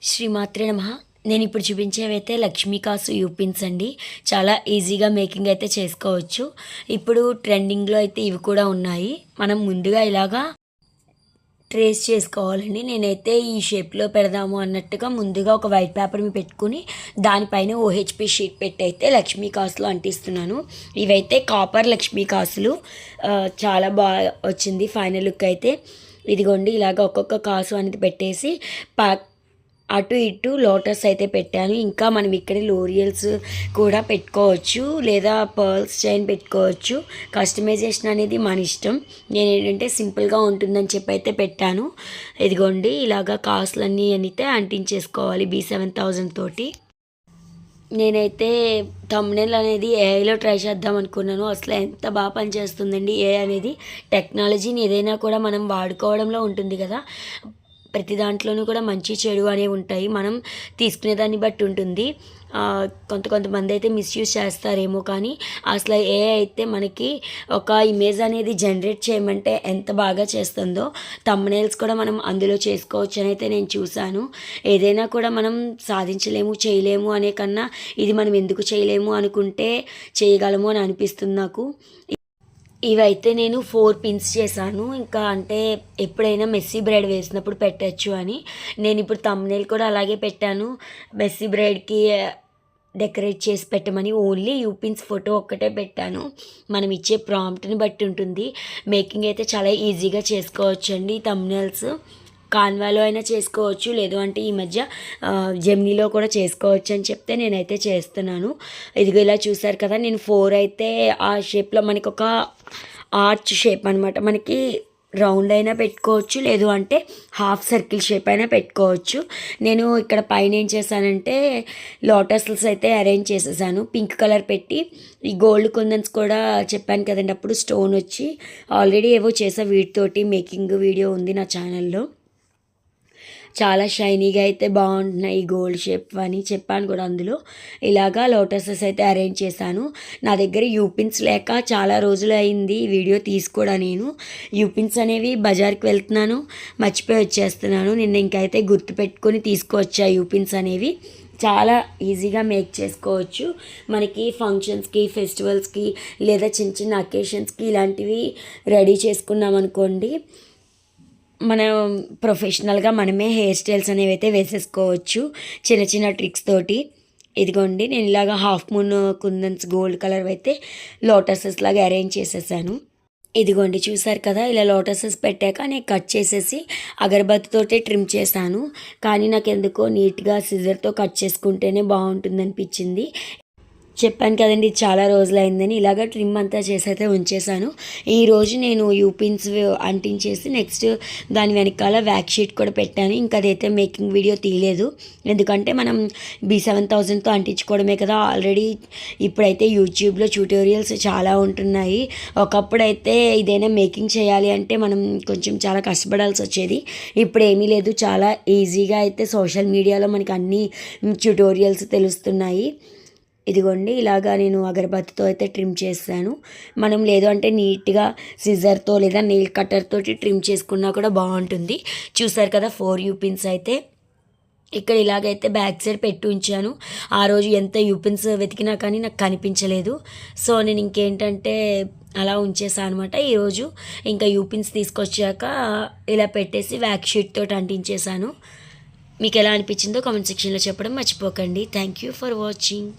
శ్రీమాత్రే నమః. నేనిప్పుడు చూపించేవైతే లక్ష్మీ కాసు యూపిన్స్ అండి. చాలా ఈజీగా మేకింగ్ అయితే చేసుకోవచ్చు. ఇప్పుడు ట్రెండింగ్‌లో అయితే ఇవి కూడా ఉన్నాయి. మనం ముందుగా ఇలాగా ట్రేస్ చేసుకోవాలండి. నేనైతే ఈ షేప్‌లో పెడదాము అన్నట్టుగా ముందుగా ఒక వైట్ పేపర్ మీద పెట్టుకొని దానిపైన ఓహెచ్‌పి షీట్ పెట్టి అయితే లక్ష్మీ కాసులు అంటిస్తున్నాను. ఇవైతే కాపర్ లక్ష్మీ కాసులు. చాలా వచ్చింది ఫైనల్ లుక్ అయితే. ఇదిగోండి ఇలాగ ఒక్కొక్క కాసు అనేది పెట్టేసి ప్యాక్ అటు ఇటు లోటస్ అయితే పెట్టాను. ఇంకా మనం ఇక్కడ లోరియల్స్ కూడా పెట్టుకోవచ్చు, లేదా పర్ల్స్ చైన్ పెట్టుకోవచ్చు. కస్టమైజేషన్ అనేది మన ఇష్టం. నేను ఏంటంటే సింపుల్గా ఉంటుందని చెప్పి అయితే పెట్టాను. ఇదిగోండి ఇలాగా కాసులన్నీ అయితే అంటించేసుకోవాలి B7000 తోటి. నేనైతే థంబ్‌నెయిల్ అనేది ఏఐలో ట్రై చేద్దాం అనుకున్నాను. అసలు ఎంత బాగా పనిచేస్తుందండి ఏఐ అనేది. టెక్నాలజీని ఏదైనా కూడా మనం వాడుకోవడంలో ఉంటుంది కదా. ప్రతి దాంట్లోనూ కూడా మంచి చెడు అనేవి ఉంటాయి. మనం తీసుకునే దాన్ని బట్టి ఉంటుంది. కొంతమంది అయితే మిస్యూజ్ చేస్తారేమో, కానీ అసలు ఏఐ అయితే మనకి ఒక ఇమేజ్ అనేది జనరేట్ చేయమంటే ఎంత బాగా చేస్తుందో, థంబ్‌నెయిల్స్ కూడా మనం అందులో చేసుకోవచ్చు అని అయితే నేను చూశాను. ఏదైనా కూడా మనం సాధించలేము, చేయలేము అనే కన్నా ఇది మనం ఎందుకు చేయలేము అనుకుంటే చేయగలము అని అనిపిస్తుంది నాకు. ఇవైతే నేను 4 పిన్స్ చేశాను. ఇంకా అంటే ఎప్పుడైనా మెస్సీ బ్రైడ్ వేసినప్పుడు పెట్టచ్చు అని. నేను ఇప్పుడు థంబ్‌నెయిల్ కూడా అలాగే పెట్టాను. మెస్సీ బ్రైడ్‌కి డెకరేట్ చేసి పెట్టమని ఓన్లీ యూపిన్స్ ఫోటో ఒక్కటే పెట్టాను. మనం ఇచ్చే ప్రాంప్ట్ని బట్టి ఉంటుంది. మేకింగ్ అయితే చాలా ఈజీగా చేసుకోవచ్చండి. థంబ్‌నెయిల్స్ కాన్వాలో అయినా చేసుకోవచ్చు, లేదు అంటే ఈ మధ్య జెమినీలో కూడా చేసుకోవచ్చు అని చెప్తే నేనైతే చేస్తున్నాను. ఇదిగో ఇలా చూసారు కదా, నేను 4 అయితే ఆ షేప్లో మనకి ఒక ఆర్చ్ షేప్ అనమాట. మనకి రౌండ్ అయినా పెట్టుకోవచ్చు, లేదు అంటే హాఫ్ సర్కిల్ షేప్ అయినా పెట్టుకోవచ్చు. నేను ఇక్కడ పైన ఏం చేశానంటే లోటస్స్ అయితే అరేంజ్ చేసేసాను. పింక్ కలర్ పెట్టి ఈ గోల్డ్ కుందన్స్ కూడా చెప్పాను కదండి అప్పుడు స్టోన్ వచ్చి ఆల్రెడీ ఏవో చేసా. వీటితోటి మేకింగ్ వీడియో ఉంది నా ఛానల్లో. చాలా షైనీగా అయితే బాగుంటున్నాయి గోల్డ్ షేప్ అని చెప్పాను కూడా అందులో. ఇలాగా లోటసెస్ అయితే అరేంజ్ చేశాను. నా దగ్గర యూపిన్స్ లేక చాలా రోజులు అయింది వీడియో తీసుకోడా. నేను యూపిన్స్ అనేవి బజార్కి వెళ్తున్నాను, మర్చిపోయి వచ్చేస్తున్నాను. నిన్న ఇంకైతే గుర్తుపెట్టుకొని తీసుకువచ్చా యూపిన్స్ అనేవి. చాలా ఈజీగా మేక్ చేసుకోవచ్చు. మనకి ఫంక్షన్స్కి, ఫెస్టివల్స్కి, లేదా చిన్న చిన్న అకేషన్స్కి ఇలాంటివి రెడీ చేసుకున్నాం అనుకోండి, మనం ప్రొఫెషనల్గా మనమే హెయిర్ స్టైల్స్ అనేవి అయితే వేసేసుకోవచ్చు చిన్న చిన్న ట్రిక్స్ తోటి. ఇదిగోండి నేను ఇలాగా హాఫ్ మూన్ కుందన్స్ గోల్డ్ కలర్ అయితే లోటసెస్ లాగా అరేంజ్ చేసేసాను. ఇదిగోండి చూసారు కదా, ఇలా లోటసెస్ పెట్టాక నేను కట్ చేసేసి అగరబత్తితోటే ట్రిమ్ చేశాను. కానీ నాకు ఎందుకో నీట్గా సిజర్తో కట్ చేసుకుంటేనే బాగుంటుంది అనిపించింది. చెప్పాను కదండి ఇది చాలా రోజులైందని. ఇలాగ ట్రిమ్ అంతా చేసి అయితే ఉంచేసాను. ఈరోజు నేను యూపిన్స్ అంటించేసి నెక్స్ట్ దాని వెనకాల వ్యాక్ షీట్ కూడా పెట్టాను. ఇంకా అదైతే మేకింగ్ వీడియో తీయలేదు, ఎందుకంటే మనం B7000తో అంటించుకోవడమే కదా. ఆల్రెడీ ఇప్పుడైతే యూట్యూబ్లో ట్యూటోరియల్స్ చాలా ఉంటున్నాయి. ఒకప్పుడు అయితే ఇదైనా మేకింగ్ చేయాలి అంటే మనం కొంచెం చాలా కష్టపడాల్సి వచ్చేది. ఇప్పుడు ఏమీ లేదు, చాలా ఈజీగా అయితే సోషల్ మీడియాలో మనకి అన్ని ట్యూటోరియల్స్ తెలుస్తున్నాయి. ఇదిగోండి ఇలాగా నేను అగరబత్తితో అయితే ట్రిమ్ చేశాను. మనం లేదు అంటే నీట్గా సిజర్తో లేదా నెయిల్ కట్టర్తో ట్రిమ్ చేసుకున్నా కూడా బాగుంటుంది. చూసారు కదా 4 యూపిన్స్ అయితే ఇక్కడ ఇలాగైతే బ్యాక్ సైడ్ పెట్టి ఉంచాను. ఆ రోజు ఎంత యూపిన్స్ వెతికినా కానీ నాకు కనిపించలేదు. సో నేను ఇంకేంటంటే అలా ఉంచేసాను అనమాట. ఈరోజు ఇంకా యూపిన్స్ తీసుకొచ్చాక ఇలా పెట్టేసి వ్యాక్ షీట్ తోటి అంటించేసాను. మీకు ఎలా అనిపించిందో కామెంట్ సెక్షన్లో చెప్పడం మర్చిపోకండి. Thank you for watching.